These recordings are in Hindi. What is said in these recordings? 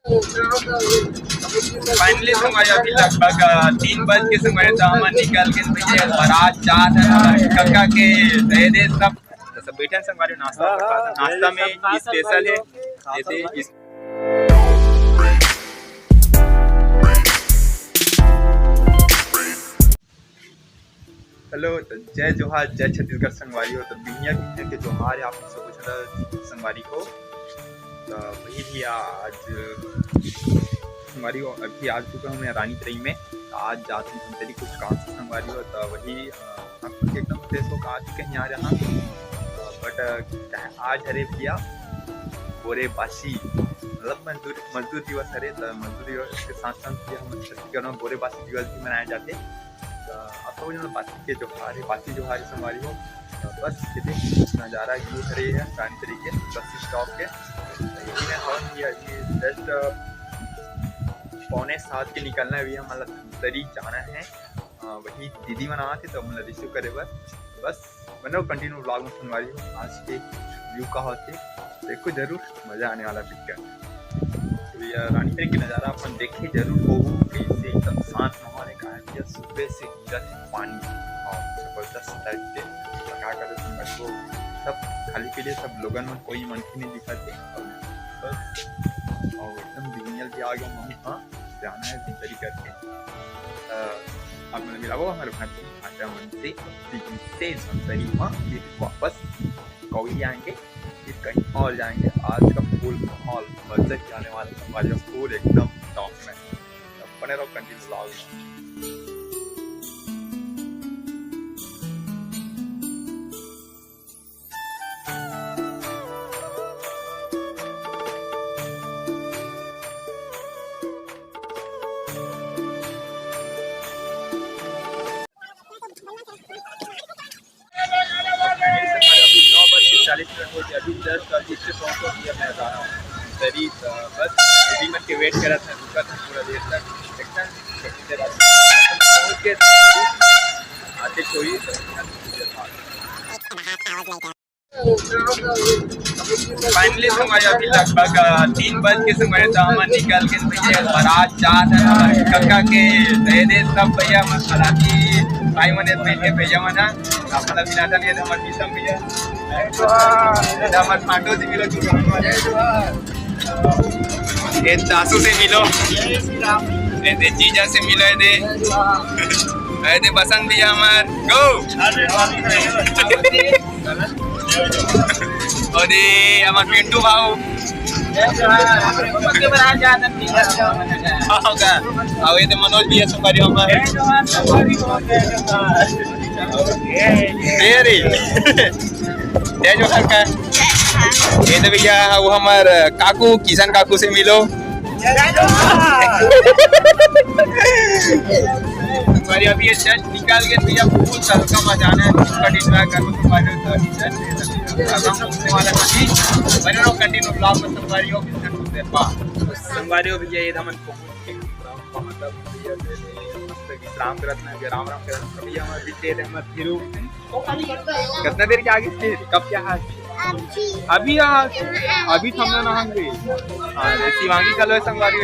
फाइनली संगवारी अभी लगभग 3 बज के संगवारी दामन निकल के भैया बारात जात है कक्का के दे दे सब बैठे संगवारी नाश्ता में स्पेशल है ये हेलो तो जय जोहार जय छत्तीसगढ़ संगवारी हो तो बिहिया के जोहार है आप सब कुछ संगवारी को तो वही भी आज संगवारी हो अभी आ चुका हूँ मैं रानी तरी में तो आज जाती हूँ तेरी कुछ काम से संगवारी हो तो वही एकदम फ्रेश होकर आ चुके हैं यहाँ बट आज हरे भैया बोरे बासी मतलब मजदूर दिवस हरे तो मजदूर दिवस के साथ साथ हम छत्तीसगढ़ में बोरे बासी दिवस भी मनाए जाते आप सब जो बासी के जोहार है बासी जोहार संगवारी हो बस कितने नज़ारा ये हरे है रानी तरी के बस स्टॉप के जस्ट 6:45 के निकलना है भैया मतलब तरी जाना है वही दीदी मना थे तो मतलब रिसीव करे बस बनो कंटिन्यू ब्लॉग में सुनवारी हो आज के व्यू का होते देखो जरूर मज़ा आने वाला पिक्चर भैया रानी तरी के नज़ारा अपन देखे जरूर हो कैसे एकदम शांत माहौल है कहा भैया सुबह से गिरत पानी और जबरदस्त टाइप के लगा कर को सब खाली के लिए सब लोगों में कोई मनखी नहीं दिखाते बस और एकदम बिगिनियल भी आ गया मम्मी हाँ जाना है तरी करके अब मैंने मिला वो हमारे भाई आटा मन से संतरी माँ फिर वापस कौड़ी आएंगे फिर कहीं और जाएंगे आज का फुल माहौल मजे आने वाले हमारे फुल एकदम टॉप में बने रहो कंटिन्यू ब्लॉग में अभी जस्ट इससे पहुँचो भैया मैं जा रहा हूँ तरी बस रेडीमेड के वेट करा था रुका था पूरा देर तक पहुँच के आते छोड़ी फाइनली हमारे अभी लगभग 3 बज के समय दामन निकल के भैया बारात जात है कक्का के दे दे सब भैया हालांकि भाई मने भैया मना अपना बिना नहीं तो मत सब भैया मत फाटो से मिलो ये दासू से मिलो ये जीजा से मिलो ये बसंत भैया हमार गो और हमार पिंटू भाऊ ये तो मनोज भैया संगवारी हमारे जय जोहार का ये तो भैया वो हमार काकू किशन काकू से मिलो हमारी अभी ये जस्ट निकाल के भैया फुल हल्का मजाना है इसका डिस्ट्रैक करने वाला नहीं बने रहो कंटिन्यू ब्लॉग में संगवारी हो संगवारी हो भैया ये हमन मतलब विश्राम करत ना राम राम करत भैया हमारे बीते रहमत फिरू कितना देर के आगे फिर कब क्या है अभी तो हमने नहाएंगे शिवांगी कल संगवारी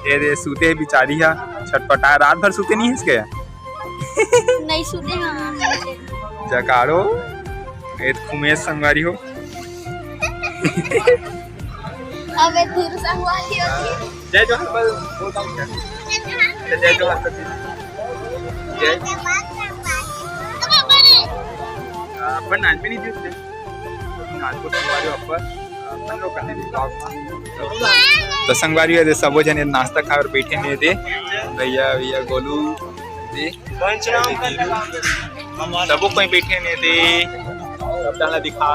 ये दे सूते बिचारी है छटपटा रात भर सूते नहीं है इसके नहीं सूते जकारो ये खुमेश संगवारी हो अबे धीर संगवारी होती जय जोहार बोलता हूं जय जोहार जय अपन नाच में नहीं दिखते नाच को संगवारी अपन लोग करने भी तो संगवारी है सबो जने नाश्ता खा और बैठे ने दे भैया भैया गोलू दे सबो कोई बैठे ने दे सब डाला दिखा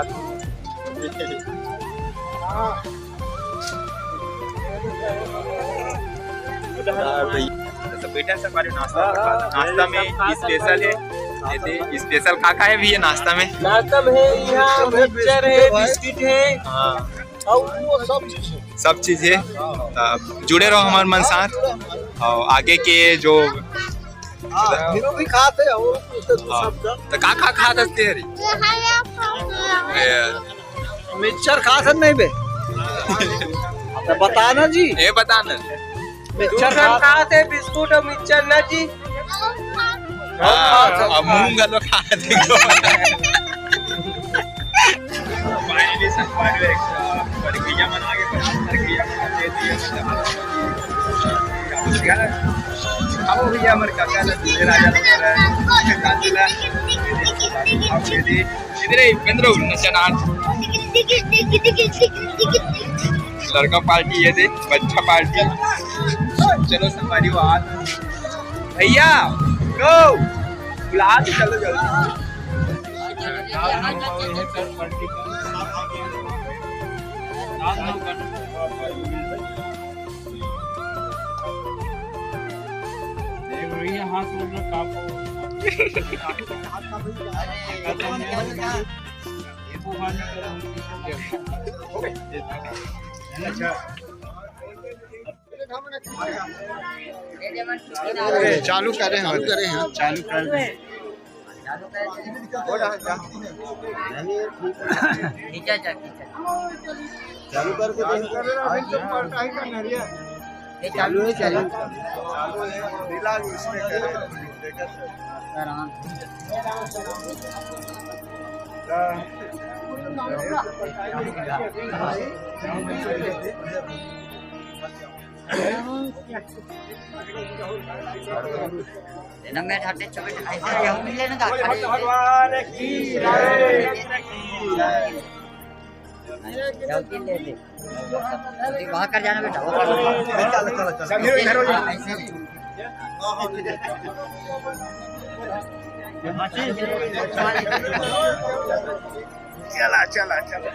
तो बेटा संगवारी नाश्ता में स्पेशल है स्पेशल खा है भी ये नाश्ता में है यहाँ मिक्सचर है बिस्किट है और वो सब चीज है जुड़े रहो हमारे मन साथ और आगे के जो भी खाते हैं तो का खाते रे मिक्सचर खा नहीं बे तो बताना जी। ये बताना मिक्सचर खाते बिस्कुट और मिक्सचर ना जी। अब मूंगा तो खा देखो फाइनली संगवारी एक बरगिया मना के बरगिया मना दे दिया अब भैया मर का क्या तेरा राजा कांतिला अब दे इधर केंद्र नशनार लड़का पार्टी ये दे बच्चा पार्टी चलो संगवारी बात भैया गो बुला दो चलो जल्दी चालू करें हम चालू कर दें। चालू करके चालू है चालू नंगे ठाटे चोबे ऐसे हम मिले ना भगवान की जल्दी ले ले वहां कर जाना बेटा समीर इधर हो जाओ चला चला चला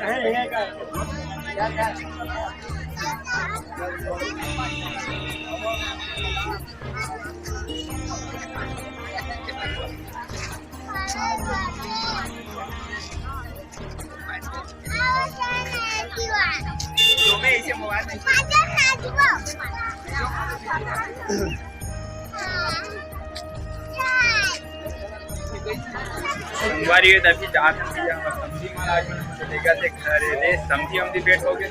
संगवारी है तभी जा सकती है समझी महाराज चलेगा से घरे दे समझी हम डिबेट हो गए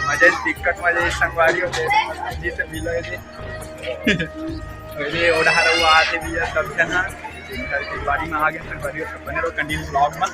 मजे दिक्कत मजे संगवारी हो गए समझी से मिलो दे ये ओढ़ा रहा आते भी सब जना संगवारी में आ गए संगवारी सब बने रहो कंटिन्यू ब्लॉग में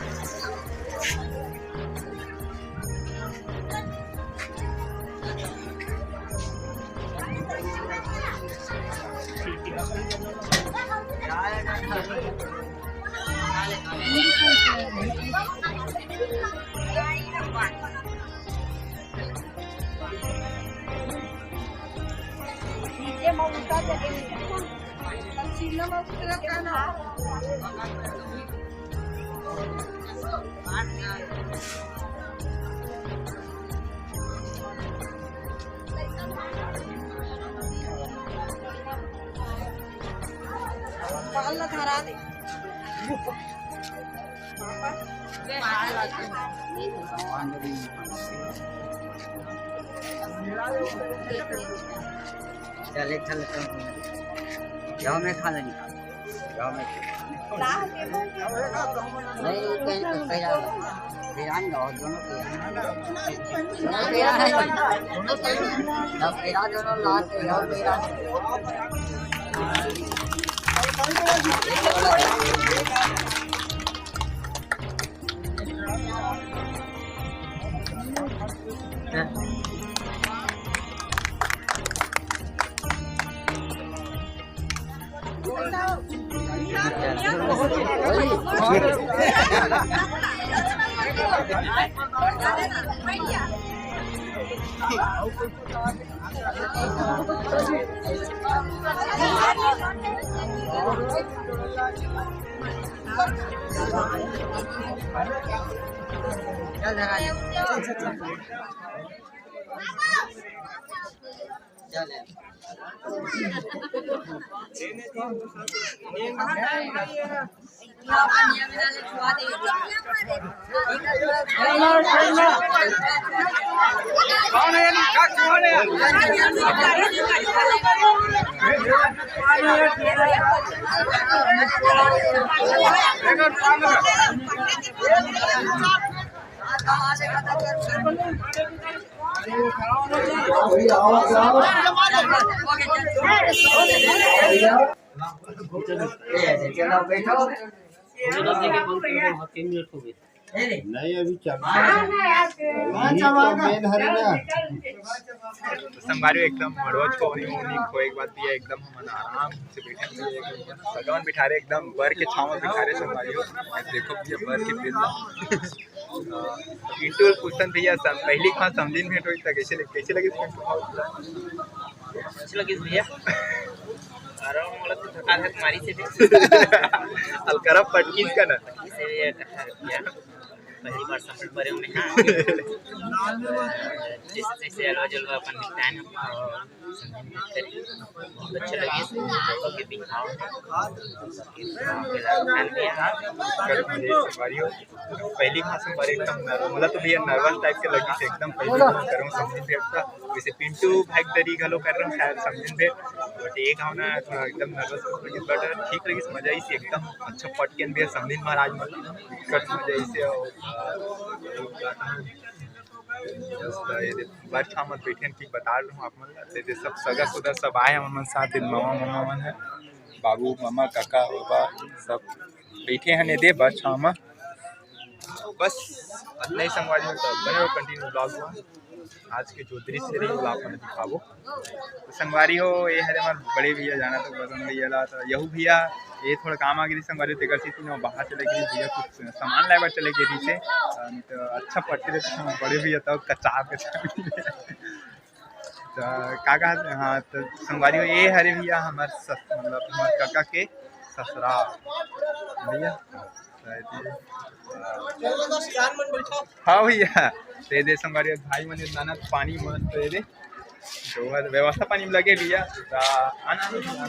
चले चल जाओ मैं खा लेनी जाओ मैं नहीं कहीं बिरयानी और दोनों दोनों लाते और चलो बैठो नहीं अभी चल मेन हरे ना संगवारी एकदम रोज को एक बात भी है एकदम हम आराम से बैठे भगवान बिठा रहे एकदम बर के छाव में बिठा रहे संगवारी देखो भैया बर के पेड़ पिंटू पूछतन भैया पहली खां समझिन भेंट होई त कैसे लगी अच्छी लगी भैया अरे मोला तो थका थक मारी से अलकरा पटकीस का ना से यार पहली बार सफर पर हमने हां जैसे जैसे अलवा जलवा अपन निपटान बहुत अच्छा लगी सबके दिखाओ पहली खां संगवारी एकदम मोला तो भैया नर्वस टाइप के लगी से एकदम पहली करूं समझिन भेंट था वैसे पिंटू भाग दरी घलो कर रहा शायद समझिन भेंट बट एक भावना थोड़ा एकदम नर्वस लगी बट ठीक लगी मजा आई से एकदम अच्छा पटकेन भी समझिन महाराज मतलब दिक्कत मजा आई से बार छा मत बैठे ठीक बता रहा हूँ आप मन सब सगा सुदा सब आए हम मन साथ मामा मामा मन है बाबू मामा काका बाबा सब बैठे हैं ने दे बार छा में बस नहीं संगवारी में बने कंटिन्यू ब्लॉग हुआ आज के जो दृश्य रही वो आपने दिखावो तो संगवारी हो ये हरे हमारे बड़े भैया जाना तो बदन भैया ला तो यहू भैया ये थोड़ा काम आ गई संगवारी तेकर सी तीनों बाहर चले गई भैया कुछ सामान लाए चले गई से तो अच्छा पट्टे रहते बड़े भैया तब कच्चा के तो काका हाँ तो संगवारी हो ये हरे भैया हमारे मतलब हमारे काका के ससुरा भैया हाँ भैया दे दे संगवारी भाई मन नाना पानी मस्त दे दे तो व्यवस्था पानी में लगे भैया आना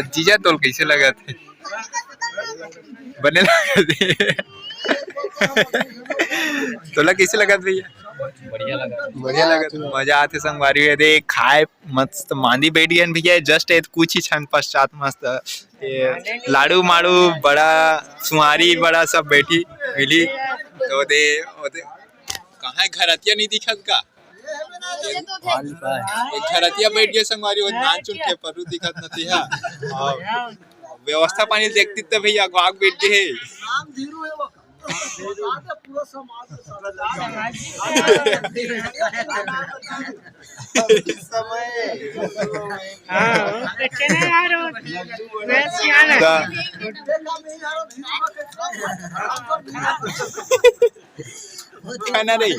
जीजा तोल कैसे लगा थे बने लगा थे तोला कैसे लगा भैया बढ़िया लगा मजा आते संगवारी है दे खाए मस्त मांदी बैठ गए भैया जस्ट कुछ ही क्षण पश्चात मस्त लाड़ू माड़ू बड़ा सुहारी बड़ा सब बैठी मिली तो दे कहाँ घरतिया नहीं दिखत का एक घरतिया बैठ गए संगवारी वो नाच उठे पर दिखत नहीं है व्यवस्था पानी देखती तो भैया आग बैठ गए खाना नहीं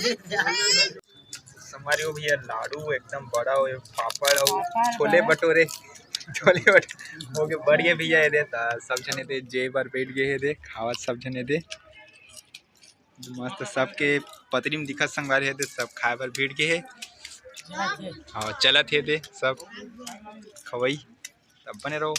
हमारे वो भैया लाडू एकदम बड़ा हो पापड़ और छोले भटूरे हो गए बढ़िया भैया दे सब जने दे जे बार बैठ गए दे खावत सब जने दे मस्त सबके पतरी में दिखत संगवारी है दे सब खाए बर भीड़ के है और चलत है दे सब खवई तब बने रहो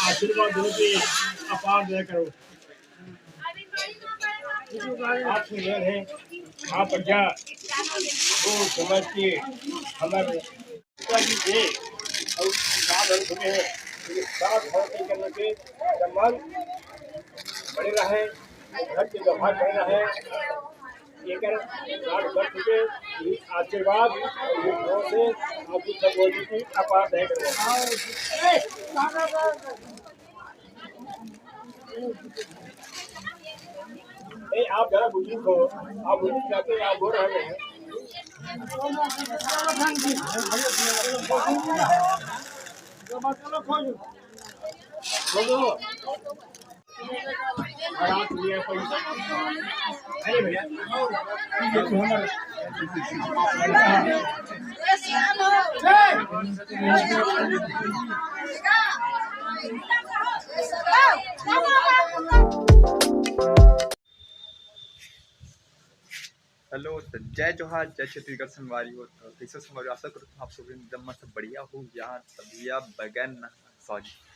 आशीर्वाद दो के अपार दया करो आप है आप प्रजा वो समझ के हमारे और साधन सुने हैं साथ होते करने के सम्मान बड़े रहे घर के व्यवहार बड़े रहे लेकर साथ बढ़ चुके आशीर्वाद से आपकी सब बोली की अपार दया करो आप जरा बुजुर्ग हो आप बुजुर्ग जाते आप बोल रहे हैं हेलो तो जय जोहार जय छत्तीसगढ़ संगवारी हो तो कैसे संगवारी आशा करो आप सब एकदम मस्त बढ़िया हो यार तबिया बगैर सॉरी